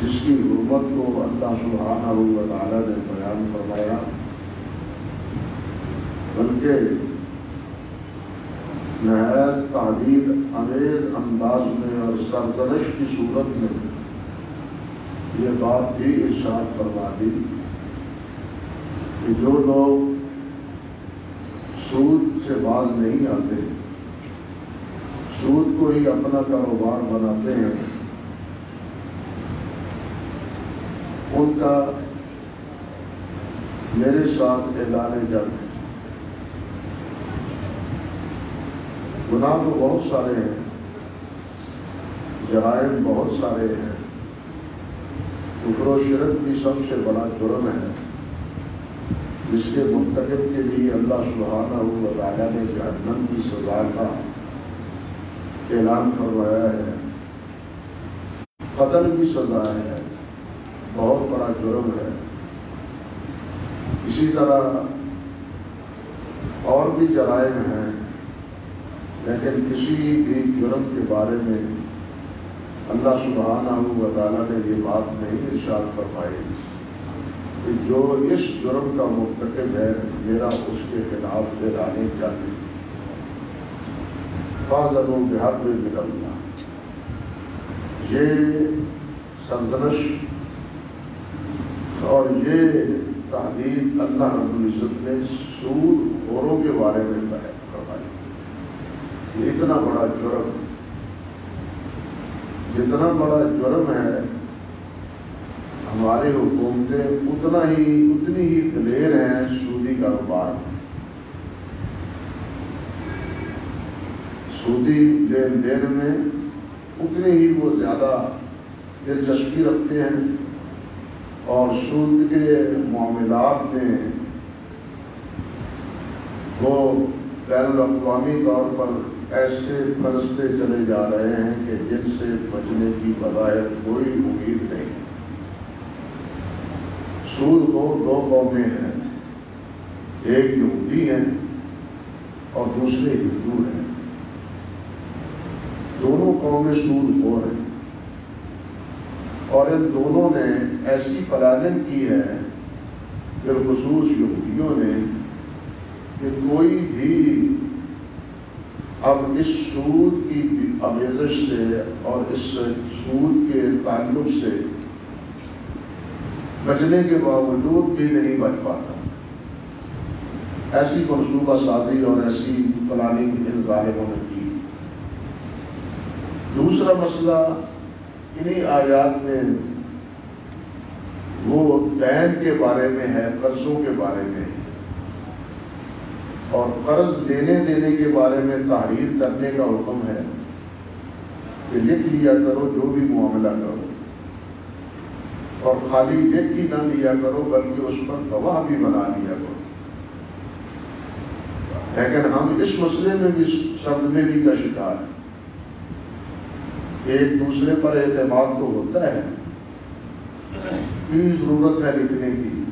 جس کی حرمت کو اللہ سبحانہ و تعالیٰ نے بیان فرمایا، بلکہ نہایت تحدید انگیز انداز میں اور سرزنش کی صورت میں یہ بات بھی ارشاد فرما دی کہ جو لوگ سود سے باز نہیں آتے، سود کو ہی اپنا کاروبار بناتے ہیں، ان کا میرے ساتھ اعلان جنگ ہے۔ گناہ تو بہت سارے ہیں، جرائم بہت سارے ہیں، کفر و شرک بھی سب سے بڑا جرم ہے، جس کے مرتکب کے لیے اللہ سبحانہ و تعالیٰ نے جہنم کی سزا کا اعلان فرمایا ہے۔ قتل کی سزا ہے، بہت بڑا جرم ہے۔ اسی طرح اور بھی جرائم ہیں، لیکن کسی بھی جرم کے بارے میں اللہ سبحانہ و تعالیٰ نے یہ بات نہیں ارشاد فرمائی کہ جو اس جرم کا مرتکب ہے میرا اس کے خلاف اعلان جنگ فاضلوا بحرب من اللہ۔ یہ سرزنش اور یہ تحدید اللہ رب العزت نے سود خوروں کے بارے میں فرمائی۔ یہ اتنا بڑا جرم، جتنا بڑا جرم ہے ہماری حکومتیں اتنی ہی دلیر ہیں سودی کاروبار، سودی لین دین میں اتنی ہی وہ زیادہ دلچسپی رکھتے ہیں، اور سود کے معاملات میں وہ بین الاقوامی طور پر ایسے پھنستے چلے جا رہے ہیں کہ جن سے بچنے کی بظاہر کوئی امید نہیں۔ سود کو دو قومیں ہیں، ایک یہودی ہیں اور دوسرے ہندو ہیں، دونوں قومیں سود خور ہیں، اور ان دونوں نے ایسی پلاننگ کی ہے بالخصوص یہودیوں نے کہ کوئی بھی اب اس سود کی آمیزش سے اور اس سود کے تعلق سے بچنے کے باوجود بھی نہیں بچ پاتا۔ ایسی منصوبہ سازی اور ایسی پلاننگ ان ظالموں نے کی۔ دوسرا مسئلہ انہی آیات میں وہ دین کے بارے میں ہے، قرضوں کے بارے میں، اور قرض لینے دینے کے بارے میں تحریر کرنے کا حکم ہے کہ لکھ لیا کرو جو بھی معاملہ کرو، اور خالی لکھ ہی نہ لیا کرو بلکہ اس پر گواہ بھی بنا لیا کرو۔ لیکن ہم اس مسئلے میں بھی صدمے کا شکار ہیں۔ ایک دوسرے پر اعتماد تو ہوتا ہے، کی ضرورت ہے لکھنے کی،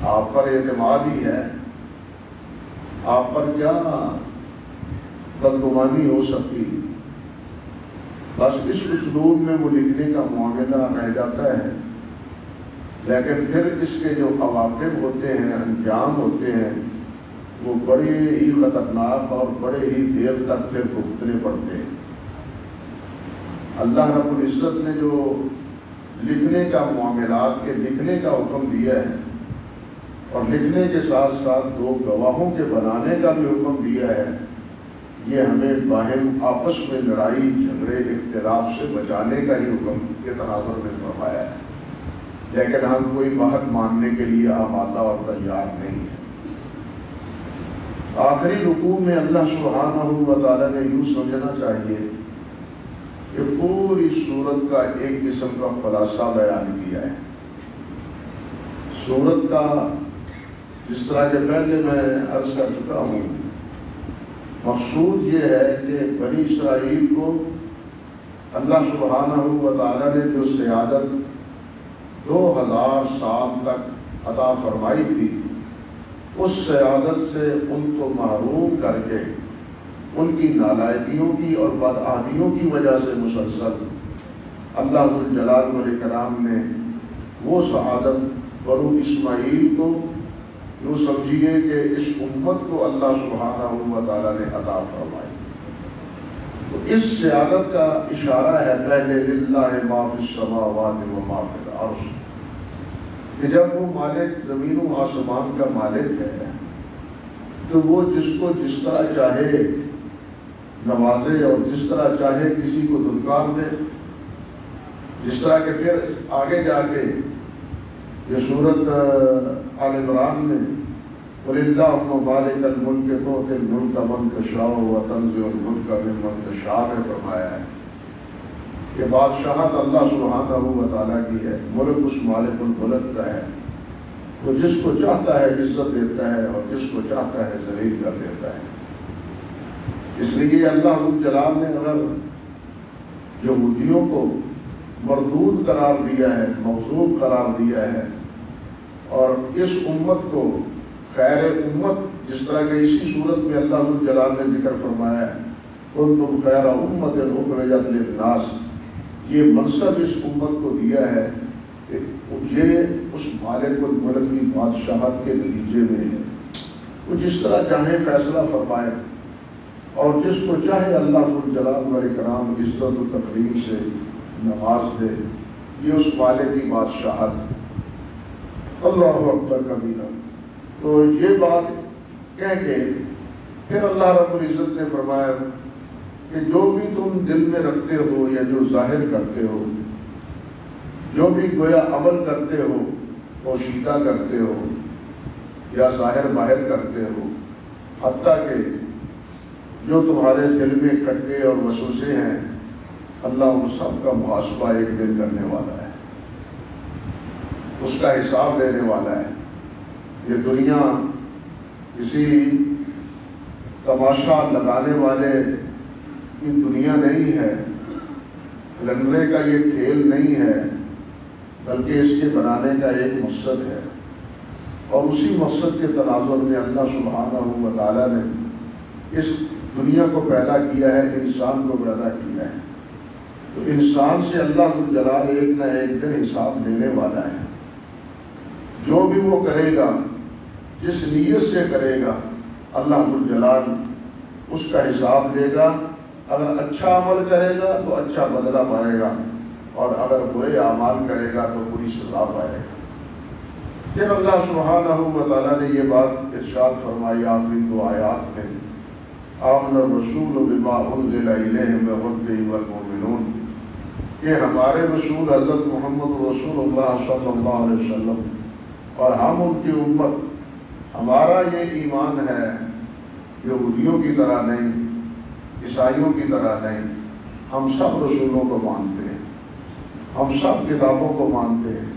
آپ پر اعتماد ہی ہے، آپ پر کیا بدگمانی ہو سکتی، بس اس اسلوب میں وہ لکھنے کا معاملہ رہ جاتا ہے، لیکن پھر اس کے جو عواقب ہوتے ہیں، انجام ہوتے ہیں، وہ بڑے ہی خطرناک اور بڑے ہی دیر تک پھر بھگتنے پڑتے ہیں۔ اللہ رب العزت نے جو لکھنے کا معاملات کے لکھنے کا حکم دیا ہے، اور لکھنے کے ساتھ ساتھ دو گواہوں کے بنانے کا بھی حکم دیا ہے، یہ ہمیں باہم آپس میں لڑائی جھگڑے اختلاف سے بچانے کا ہی حکم کے تناظر میں فرمایا ہے، لیکن ہم کوئی بات ماننے کے لیے آمادہ اور تیار نہیں ہیں۔ آخری رکوع میں اللہ سبحانہ و تعالیٰ نے یوں سمجھنا چاہیے کہ پوری سورت کا ایک قسم کا خلاصہ بیان کیا ہے۔ سورت کا جس طرح کے پہلے میں عرض کر چکا ہوں، مقصود یہ ہے کہ بنی اسرائیل کو اللہ سبحانہ و تعالیٰ نے جو سیادت 2000 سال تک عطا فرمائی تھی، اس سیادت سے ان کو محروم کر کے ان کی نالائقیوں کی اور بدعہدیوں کی وجہ سے مسلسل اللہ ذو الجلال والاکرام نے وہ سعادت بنو اسماعیل کو یوں سمجھیے کہ اس امت کو اللہ سبحانہ و تعالیٰ نے عطا فرمائی. تو اس سعادت کا اشارہ ہے پہلے للہ ما فی السماوات و ما فی الارض، کہ جب وہ مالک زمین و آسمان کا مالک ہے تو وہ جس کو جس طرح چاہے نوازے اور جس طرح چاہے کسی کو دھنکار دے. جس طرح کہ پھر آگے جا کے یہ سورت آل عمران میں وَلِلَّهُ مَالِكَ الْمُلْكِ تُؤْتِي الْمُلْكَ مَن تَشَاءُ وَتَنزِعُ الْمُلْكَ مِمَّن تَشَاءُ میں فرمایا ہے کہ بادشاہت اللہ سبحانہ و تعالیٰ کی ہے، ملک اس مالک الملک کا ہے. وہ جس کو چاہتا ہے عزت دیتا ہے اور جس کو چاہتا ہے ذلیل کر دیتا ہے. اس لیے اللہ رب جلال نے اگر یہودیوں کو مردود قرار دیا ہے، مغضوب قرار دیا ہے، اور اس امت کو خیر امت، جس طرح کہ اسی صورت میں اللہ رب جلال نے ذکر فرمایا ہے کنتم خیر امت اخرجت للناس، یہ منصب اس امت کو دیا ہے کہ یہ اس مالک الملک کی بادشاہت کے نتیجے میں ہے. وہ جس طرح چاہے فیصلہ فرمائے اور جس کو چاہے اللہ رب الجلال والاکرام عزت و تکریم سے نواز دے. یہ اس مالک کی بادشاہت. اللہ اکبر کبیرہ. تو یہ بات کہہ کے پھر اللہ رب العزت نے فرمایا کہ جو بھی تم دل میں رکھتے ہو یا جو ظاہر کرتے ہو، جو بھی گویا عمل کرتے ہو، پوشیدہ کرتے ہو یا ظاہر باہر کرتے ہو، حتیٰ کہ جو تمہارے دل میں کھٹکے اور وسوسے ہیں، اللہ ان سب کا محاسبہ ایک دن کرنے والا ہے، اس کا حساب لینے والا ہے. یہ دنیا کسی تماشا لگانے والے کی دنیا نہیں ہے، لڑنے کا یہ کھیل نہیں ہے، بلکہ اس کے بنانے کا ایک مقصد ہے. اور اسی مقصد کے تناظر میں اللہ سبحانہ و تعالیٰ نے اس دنیا کو پیدا کیا ہے، انسان کو پیدا کیا ہے. تو انسان سے اللہ رب الجلال ایک نہ ایک دن حساب لینے والا ہے. جو بھی وہ کرے گا، جس نیت سے کرے گا، اللہ رب الجلال اس کا حساب لے گا. اگر اچھا عمل کرے گا تو اچھا بدلہ پائے گا، اور اگر برے اعمال کرے گا تو بری سزا پائے گا. پھر اللہ سبحانہ و تعالیٰ نے یہ بات ارشاد فرمائی آخری دو آیات میں، آمن الرسول بما انزل الیہ من ربہ والمؤمنون، کہ ہمارے رسول حضرت محمد رسول اللہ صلی اللہ علیہ وسلم اور ہم ان کی امت، ہمارا یہ ایمان ہے یہودیوں کی طرح نہیں، عیسائیوں کی طرح نہیں. ہم سب رسولوں کو مانتے ہیں، ہم سب کتابوں کو مانتے ہیں،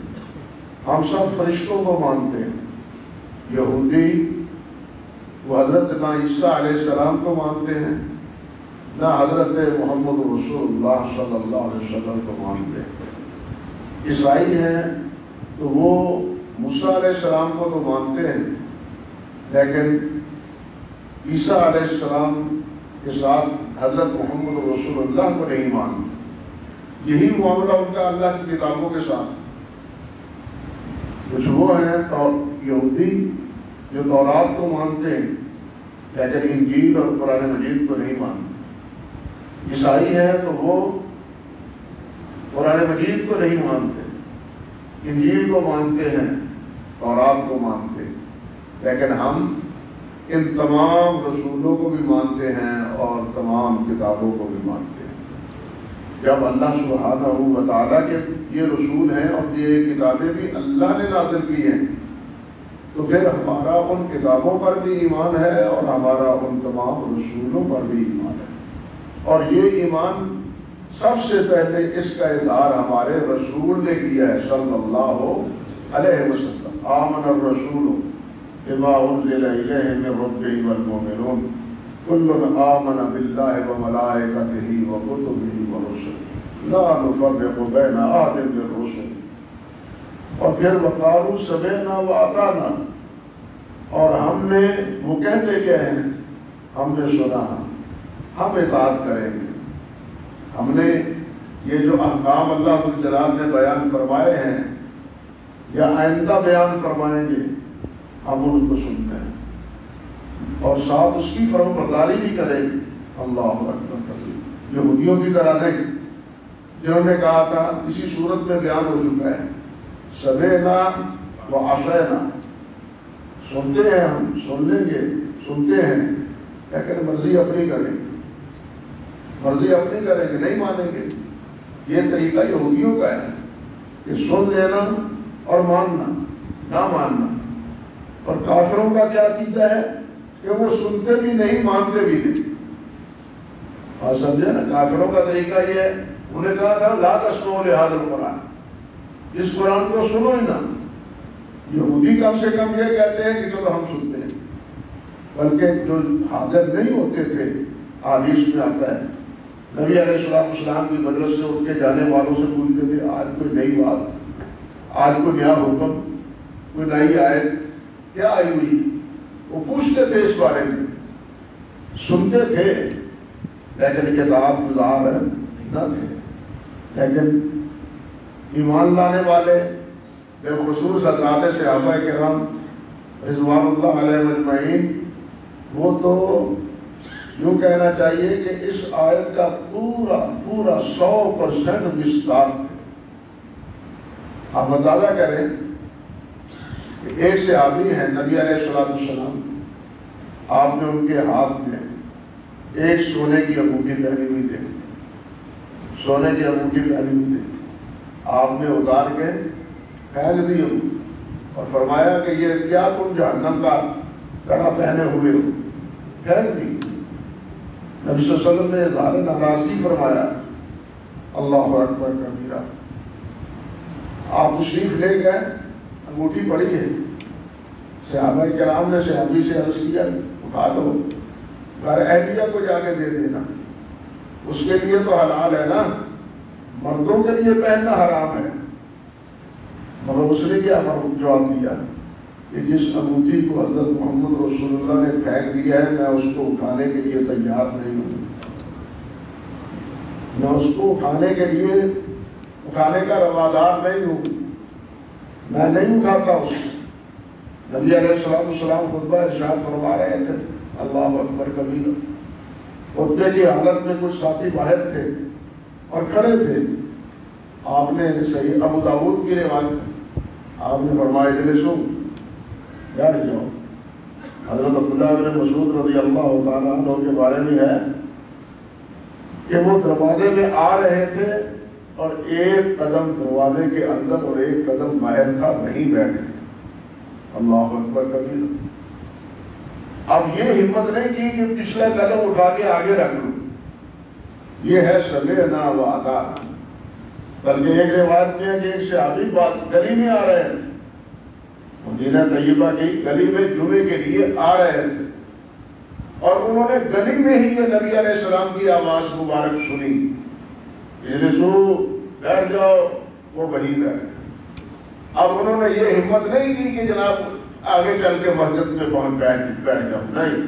ہم سب فرشتوں کو مانتے ہیں. یہودی وہ حضرت نہ عیسیٰ علیہ السلام کو مانتے ہیں، نہ حضرت محمد رسول اللہ صلی اللہ علیہ وسلم کو مانتے ہیں. عیسائی ہیں تو وہ موسیٰ علیہ السلام کو تو مانتے ہیں، لیکن عیسیٰ علیہ السلام کے ساتھ حضرت محمد رسول اللہ کو نہیں مانتے. یہی معاملہ ان کا اللہ کی کتابوں کے ساتھ. کچھ وہ ہیں یہودی جو تورات کو مانتے ہیں لیکن انجیل اور قرآن مجید کو نہیں مانتے. عیسائی ہیں تو وہ قرآن مجید کو نہیں مانتے، انجیل کو مانتے ہیں، تورات کو مانتے ہیں. لیکن ہم ان تمام رسولوں کو بھی مانتے ہیں اور تمام کتابوں کو بھی مانتے ہیں. جب اللہ سبحانہ و تعالیٰ کے یہ رسول ہیں اور یہ کتابیں بھی اللہ نے نازل کی ہیں، تو پھر ہمارا ان کتابوں پر بھی ایمان ہے اور ہمارا ان تمام رسولوں پر بھی ایمان ہے. اور یہ ایمان سب سے پہلے اس کا اظہار ہمارے رسول نے کیا ہے صلی اللہ علیہ وسلم. آمن الرسول بما انزل الیہ من ربہ والمؤمنون کل آمن باللہ وملائکتہ وکتبہ ورسلہ لا نفرق بین احد من الرسل. اور پھر وقالوا سمعنا واطعنا، اور ہم نے، وہ کہتے کیا ہیں، ہم نے سنا، ہم اطاعت کریں گے. ہم نے یہ جو احکام اللہ ذوالجلال نے بیان فرمائے ہیں یا آئندہ بیان فرمائیں گے، ہم ان کو سنتے ہیں اور ساتھ اس کی فرم برداری بھی کریں گے۔ اللہ اکبر، یہودیوں کی طرح نہیں جنہوں نے کہا تھا، اسی صورت میں بیان ہو چکا ہے، سمعنا وعصینا، سنتے ہیں ہم، سن لیں گے، سنتے ہیں، لیکن مرضی اپنی کریں گے، مرضی اپنی کریں گے، نہیں مانیں گے۔ یہ طریقہ یہودیوں کا ہے کہ سن لینا اور ماننا، نہ ماننا۔ اور کافروں کا کیا عقیدہ ہے کہ وہ سنتے بھی نہیں، مانتے بھی نہیں۔ آپ سمجھے نا، کافروں کا طریقہ یہ ہے، انہیں کہا تھا لا تسمعوا لہذا القرآن، اس قرآن کو سنو ہی نہ۔ یہودی کم سے کم یہ کہتے ہیں کہ چلو ہم سنتے ہیں، بلکہ جو حاضر نہیں ہوتے تھے، حدیث میں آتا ہے نبی علیہ السلام کی مجلس سے اٹھ کے جانے والوں سے پوچھتے تھے، آج کوئی نئی بات، آج کوئی نیا حکم، کوئی نئی آیت کیا آئی ہوئی؟ وہ پوچھتے تھے اس بارے میں، سنتے تھے لیکن کتاب گزار نہ تھے۔ لیکن ایمان لانے والے بالخصوص حضرات صحابہ کرام رضوان اللہ علیہ اجمعین، وہ تو یوں کہنا چاہیے کہ اس آیت کا پورا 100% مصداق ہے۔ آپ مطالعہ کریں کہ ایک صحابی ہیں نبی علیہ السلام، آپ نے ان کے ہاتھ میں ایک سونے کی انگوٹھی پہنی ہوئی تھی، سونے کی انگوٹھی پہنی ہوئی تھی، آپ نے اتار کے پھینک دی اور فرمایا کہ یہ کیا تم جہنم کا کڑا پہنے ہوئے ہو، پھینک دی۔ نبی صلی اللہ علیہ وسلم نے اظہار ناراضگی فرمایا، اللہ اکبر کبیرہ۔ آپ تشریف لے گئے، انگوٹھی پڑی ہے، صحابہ کرام نے صحابی سے عرض کیا اٹھا لو، گھر اہلیہ کو جا کے دے دینا، اس کے لیے تو حلال ہے نا، مردوں کے لیے پہننا حرام ہے۔ مگر اس نے کیا جواب دیا کہ جس انگوٹھی کو حضرت محمد رسول اللہ نے پھینک دیا ہے، میں اس کو اٹھانے کے لیے تیار نہیں ہوں، میں اس کو اٹھانے کے لیے اٹھانے کا روادار نہیں ہوں، میں نہیں اٹھاتا اس کو۔ نبی علیہ السلام خطبہ ارشاد فرما رہے تھے، اللہ اکبر کبیرہ۔ خطبے کی حالت میں کچھ ساتھی باہر تھے اور کھڑے تھے، آپ نے صحیح ابو داؤد کی روایت، آپ نے فرمایا اجلسوا، بیٹھ جاؤ۔ حضرت عبداللہ بن مسعود رضی اللہ تعالیٰ عنہ کے بارے میں ہے کہ وہ دروازے میں آ رہے تھے اور ایک قدم دروازے کے اندر اور ایک قدم باہر تھا، وہیں بیٹھے۔ اللہ اکبر کبیرہ۔ اب یہ ہمت نہیں کی کہ پچھلا قدم اٹھا کے آگے رکھ لوں، یہ ہے سمعنا وأطعنا۔ بلکہ ایک روایت میں ہے کہ ایک صحابی گلی میں آ رہے تھے، مدینہ طیبہ کی گلی میں جمعے کے لیے آ رہے تھے، اور انہوں نے گلی میں ہی یہ نبی علیہ السلام کی آواز مبارک سنی، اجلسوا، بیٹھ جاؤ، وہ وہیں بیٹھے۔ اب انہوں نے یہ ہمت نہیں کی کہ جناب آگے چل کے مسجد میں پہنچ بیٹھ جاؤ، نہیں،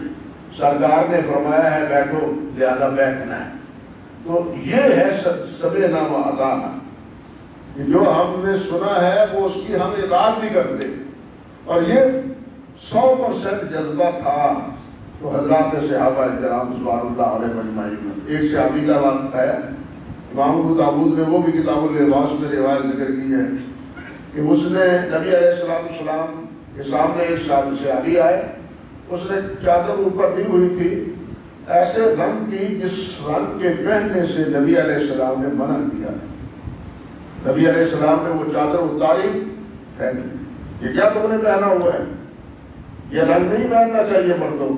سرکار نے فرمایا ہے بیٹھو، لہذا بیٹھنا ہے۔ تو یہ ہے سمعنا وأطعنا، جو ہم نے سنا ہے وہ اس کی ہم اطاعت بھی کرتے، اور یہ 100% جذبہ تھا تو حضرات صحابہ کرام رضوان اللہ علیہ اجمعین۔ ایک صحابی کا واقعہ ہے، امام ابو داؤد نے وہ بھی کتاب اللباس میں روایت ذکر کی ہے کہ اس نے نبی علیہ السلام کے سامنے ایک صحابی آئے، اس نے چادر اوپر لی ہوئی تھی ایسے رنگ کی جس رنگ کے پہننے سے نبی علیہ السلام نے منع کیا۔ نبی علیہ السلام نے وہ چادر اتاری، یہ کیا تم نے پہنا ہوا ہے، یہ رنگ نہیں پہننا چاہیے مردوں۔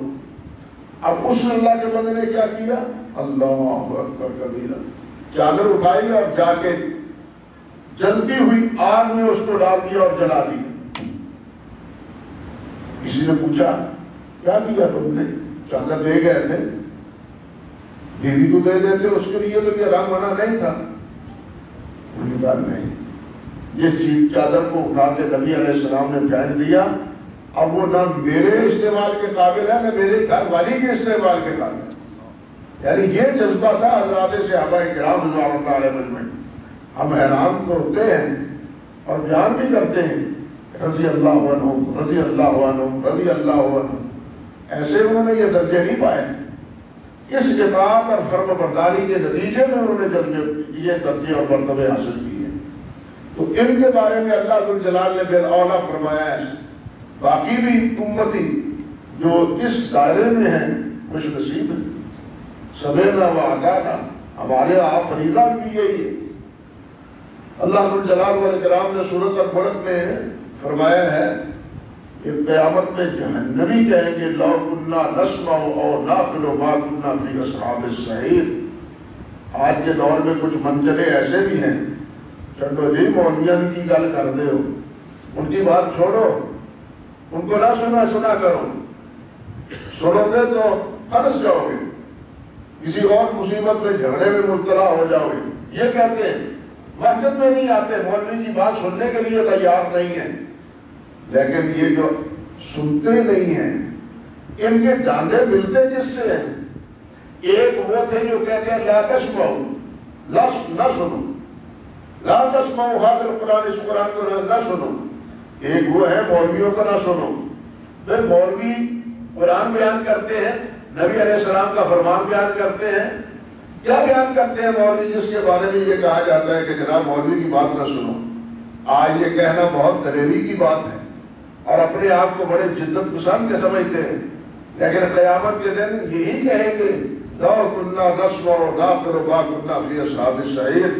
اب اس اللہ کے بندے نے کیا کیا، اللہ اکبر کبیرہ، چادر اٹھائی اور جا کے جلتی ہوئی آگ میں اس کو ڈال دیا اور جلا دیا۔ کسی نے پوچھا کیا کیا تم نے، چادر دے گئے تھے، بیوی کو دے دیتے، اس کے لیے تو یہ رنگ منع نہیں تھا۔ نہیں، جس چادر کو اٹھا کے نبی علیہ السلام نے پھینک دیا، اب وہ نہ میرے استعمال کے قابل ہے نہ میرے گھر والی کے استعمال کے قابل۔ یعنی یہ جذبہ تھا حضرات صحابہ کرام رضوان اللہ علیہ مجمعین. ہم حیران تو ہوتے ہیں اور بیان بھی کرتے ہیں رضی اللہ عنہ رضی اللہ عنہ رضی اللہ عنہ. ایسے انہوں نے یہ درجے نہیں پائے. اس اطاعت اور فرم برداری کے نتیجے میں انہوں نے یہ درجے اور مرتبے حاصل کیے. تو ان کے بارے میں اللہ ذو الجلال نے بالاولیٰ فرمایا ہے باقی بھی امتی جو اس دائرے میں ہیں خوش نصیب ہیں. سمیعنا و اطعنا، ہمارے آپ فریضہ بھی یہی ہے. اللہ ذو الجلال والاکرام نے سورۃ الملک میں فرمایا ہے کہ قیامت میں جہنمی کہیں گے لو کنا نسمع او نعقل ما کنا فی اصحاب السعیر. آج کے دور میں کچھ منچلے ایسے بھی ہیں چلو جی مولویوں کی گل کر دے ہو، ان کی بات چھوڑو، ان کو نہ سنا کرو. سنو گے تو پھنس جاؤ گے، کسی اور مصیبت میں جھگڑے میں مبتلا ہو جاؤ گے. یہ کہتے ہیں مسجد میں نہیں آتے، مولوی کی بات سننے کے لیے تیار نہیں ہیں. لیکن یہ جو سنتے نہیں ہیں ان کے ڈانڈے ملتے کس سے ہیں؟ ایک وہ تھے جو کہتے ہیں لا تسمعوا، نہ سنو، لا تسمعوا ھذا القرآن، اس قرآن کو نہ سنو. ایک وہ ہے مولویوں کو نہ سنو. پھر مولوی قرآن بیان کرتے ہیں، نبی علیہ السلام کا فرمان بیان کرتے ہیں. کیا بیان کرتے ہیں مولوی جس کے بارے میں یہ کہا جاتا ہے کہ جناب مولوی کی بات نہ سنو؟ آج یہ کہنا بہت دلیری کی بات ہے اور اپنے آپ کو بڑے جدت پسند کے سمجھتے ہیں. لیکن قیامت کے دن یہی کہیں گے لو کنا نسمع نعقل ما کنا فی اصحاب السعیر.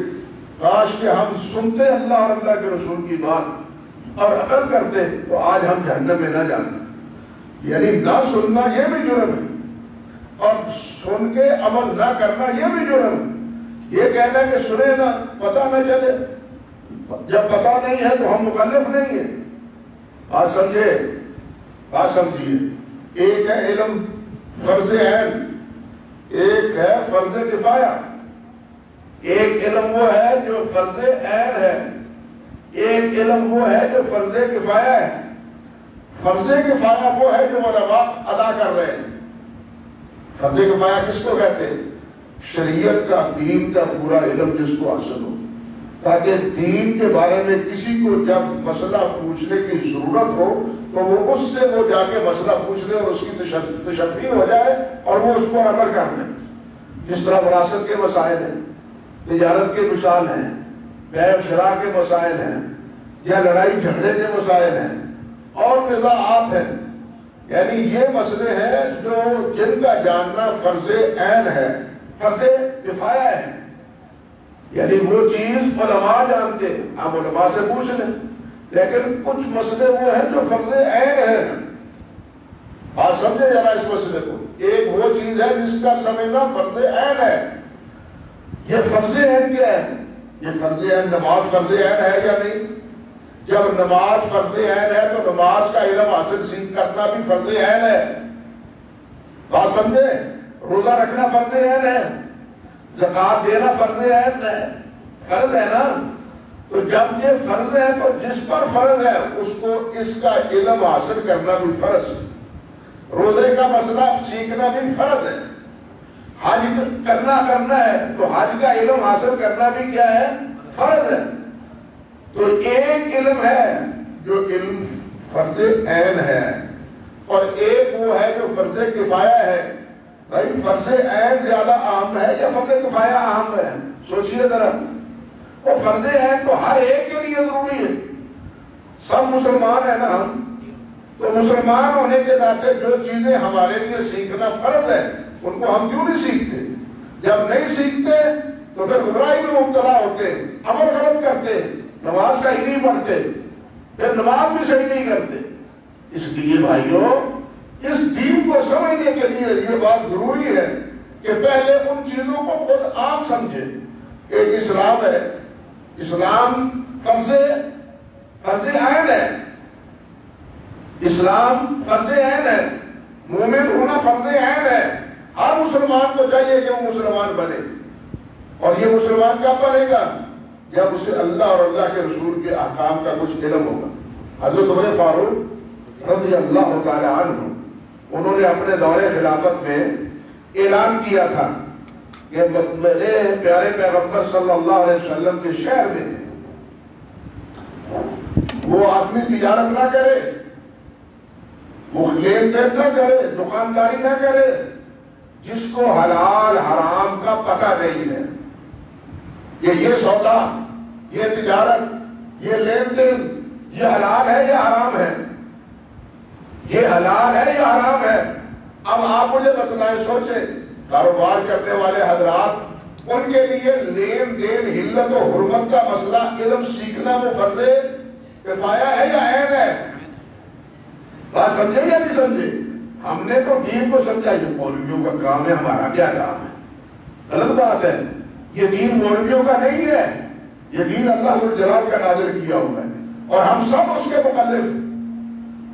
کاش کہ ہم سنتے اللہ اور اللہ کے رسول کی بات اور عمل کرتے تو آج ہم جہنم میں نہ جاتے. یعنی نہ سننا یہ بھی جرم ہے اور سن کے عمل نہ کرنا یہ بھی جرم ہے. یہ کہنا کہ سنے نہ پتہ نہ چلے، جب پتہ نہیں ہے تو ہم مکلف نہیں ہیں. بات سمجھیے. ایک ہے علم فرض عین، ایک ہے فرض کفایہ. ایک علم وہ ہے جو فرض عین ہے، ایک علم وہ ہے جو فرض کفایہ ہے. فرض کفایہ وہ ہے جو علماء ادا کر رہے ہیں. فرض کفایہ کس کو کہتے ہیں؟ شریعت کا دین کا پورا علم جس کو حاصل ہو، تاکہ دین کے بارے میں کسی کو جب مسئلہ پوچھنے کی ضرورت ہو تو وہ اس سے وہ جا کے مسئلہ پوچھ لے اور اس کی تشفیع ہو جائے اور وہ اس کو عمل کر لے. جس طرح وراثت کے مسائل ہیں، تجارت کے مسائل ہیں، بیع و شراء کے مسائل ہیں، یا لڑائی جھگڑے کے مسائل ہیں اور نزاعات ہیں. یعنی یہ مسئلے ہیں جو جن کا جاننا فرض عین ہے، فرض کفایہ ہے. یعنی وہ چیز علماء جانتے ہیں، آپ علماء سے پوچھ لیں. لیکن کچھ مسئلے وہ ہیں جو فرض عین ہے. آپ سمجھے ذرا اس مسئلے کو. ایک وہ چیز ہے جس کا سمجھنا فرض عین ہے. یہ فرض عین کیا ہے؟ یہ فرض عین نماز فرض عین ہے یا نہیں؟ جب نماز فرض عین ہے تو نماز کا علم حاصل کرنا بھی فرض عین ہے. بات سمجھے؟ روزہ رکھنا فرض عین ہے، زکات دینا فرض عین ہے، فرض ہے نا. تو جب یہ فرض ہے تو جس پر فرض ہے اس کو اس کا علم حاصل کرنا بھی فرض ہے. روزے کا مسئلہ سیکھنا بھی فرض ہے. حج کرنا ہے تو حج کا علم حاصل کرنا بھی کیا ہے؟ فرض ہے. تو ایک علم ہے جو علم فرض عین ہے اور ایک وہ ہے جو فرض کفایہ ہے. بھائی فرض عین زیادہ اہم ہے یا فرض کفایہ اہم ہے؟ سوچئے ذرا. وہ فرض عین تو ہر ایک کے لیے ضروری ہے. سب مسلمان ہیں نا ہم، تو مسلمان ہونے کے ناطے جو چیزیں ہمارے لیے سیکھنا فرض ہے ان کو ہم کیوں نہیں سیکھتے؟ جب نہیں سیکھتے تو پھر گمراہی میں مبتلا ہوتے، عمل غلط کرتے، نماز صحیح نہیں پڑھتے، پھر نماز بھی صحیح نہیں کرتے. اس لیے بھائیوں اس دین کو سمجھنے کے لیے یہ بات ضروری ہے کہ پہلے ان چیزوں کو خود آپ سمجھے. ایک اسلام ہے، اسلام فرض عین ہے. اسلام فرض عین ہے، مومن ہونا فرض عین ہے. ہر مسلمان کو چاہیے کہ وہ مسلمان بنے. اور یہ مسلمان کب بنے گا؟ جب اسے اللہ اور اللہ کے رسول کے احکام کا کچھ علم ہوگا. حضرت عمر فاروق رضی اللہ تعالی عنہ انہوں نے اپنے دور خلافت میں اعلان کیا تھا کہ میرے پیارے پیغمبر صلی اللہ علیہ وسلم کے شہر میں وہ آدمی تجارت نہ کرے، وہ لین دین نہ کرے، دکانداری نہ کرے جس کو حلال حرام کا پتہ نہیں ہے کہ یہ سودا، یہ تجارت، یہ لین دین، یہ حلال ہے یا حرام ہے، یہ حلال ہے یا حرام ہے۔ اب آپ مجھے بتلائیں، سوچیں، کاروبار کرنے والے حضرات، ان کے لیے لین دین، حلت و حرمت کا مسئلہ علم سیکھنا وہ فرض کفایہ ہے یا عین ہے؟ بات سمجھے یا نہیں سمجھے؟ ہم نے تو دین کو سمجھا یہ مولویوں کا کام ہے، ہمارا کیا کام ہے؟ غلط بات ہے، یہ دین مولویوں کا نہیں ہے، یہ دین اللہ جلال کا نازل کیا ہوا ہے، اور ہم سب اس کے مکلف ہیں،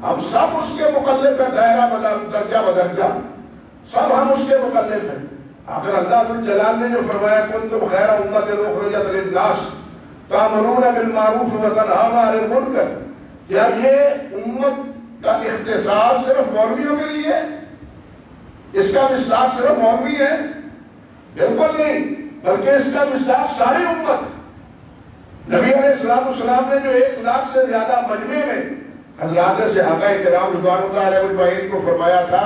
ہم سب اس کے مکلف ہیں، دائرہ درجہ بدرجہ سب ہم اس کے مکلف ہیں۔ آخر اللہ جلال نے جو فرمایا کنتم خیر امۃ اخرجت للناس تأمرون بالمعروف وتنہون عن المنکر، کیا یہ امت کا اختصاص صرف مولویوں کے لیے ہے؟ اس کا مصداق صرف مولوی ہے؟ بالکل نہیں، بلکہ اس کا مصداق ساری امت۔ نبی علیہ السلام نے جو 1 لاکھ سے زیادہ مجمع میں حضرات صحابہ کرام رضوان اللہ علیہ اجمعین کو فرمایا تھا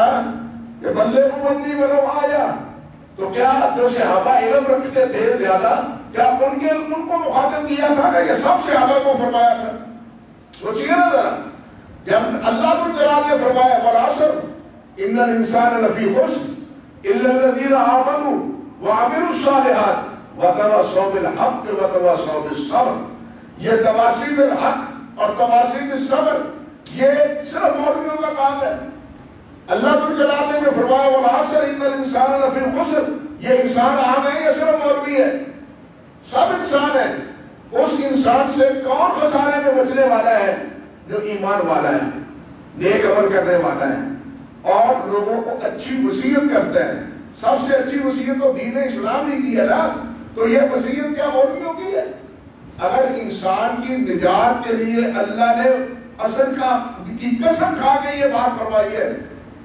کہ بلغوا عنی ولو آیا، تو کیا جو صحابہ علم رکھتے تھے زیادہ، کیا ان کو مخاطب دیا تھا کہ یہ سب صحابہ کو فرمایا تھا؟ سوچئے نا ذرا، جب اللہ جلال نے فرمایا والعصر ان الانسان لفی خسر الا الذین آمنوا وعملوا الصالحات وتواصوا بالحق وتواصوا بالصبر، یہ تواصی بالحق اور تواصی بالصبر یہ صرف مولویوں کا کام ہے۔ اللہ جلال نے جو فرمایا والعصر ان الانسان لفی خسر، یہ انسان عام ہے یا صرف مولوی ہے؟ سب انسان ہے۔ اس انسان سے کون خسارے میں بچنے والا ہے؟ جو ایمان والا ہے، نیک عمل کرنے والا ہے اور لوگوں کو اچھی وصیت کرتا ہے۔ سب سے اچھی وصیت تو دین اسلام ہی کی ہے نا، تو یہ وصیت کیا مولویوں کی ہے؟ اگر انسان کی نجات کے لیے اللہ نے عصر کی قسم کھا کے یہ بات فرمائی ہے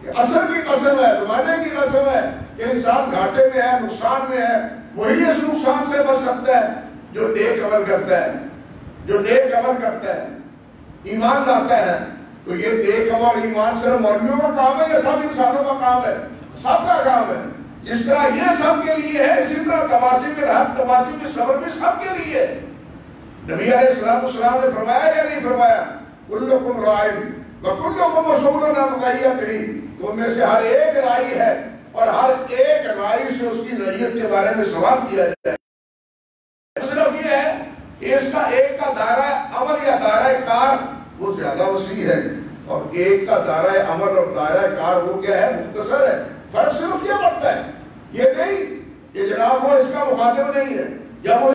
کہ عصر کی قسم ہے، زمانے کی قسم ہے کہ انسان گھاٹے میں ہے، نقصان میں ہے، وہی اس نقصان سے بچ سکتا ہے جو نیک عمل کرتا ہے، جو نیک عمل کرتا ہے، ایمان لاتا ہے۔ تو یہ نیک عمل اور ایمان صرف مولویوں کا کام ہے یا سب انسانوں کا کام ہے؟ سب کا کام ہے۔ جس طرح یہ سب کے لیے ہے، اسی طرح تواصی بالحق، تواصی بالصبر بھی سب کے لیے ہے۔ نبی علیہ السلام نے فرمایا یا نہیں فرمایا کلکم راعٍ وکلکم مسئول عن رعیتہ، تم میں سے ہر ایک راعی ہے اور ہر ایک راعی سے اس کی رعیت کے بارے میں سوال کیا جائے۔ صرف یہ ہے کہ اس کا ایک کا دائرہ عمل یا دائرہ کار وہ زیادہ وسیع ہے اور ایک کا دائرہ عمل اور دائرہ کار وہ کیا ہے؟ مختصر ہے۔ فرق صرف یہ بڑھتا ہے، یہ نہیں کہ جناب وہ اس کا مخاطب نہیں ہے یا وہ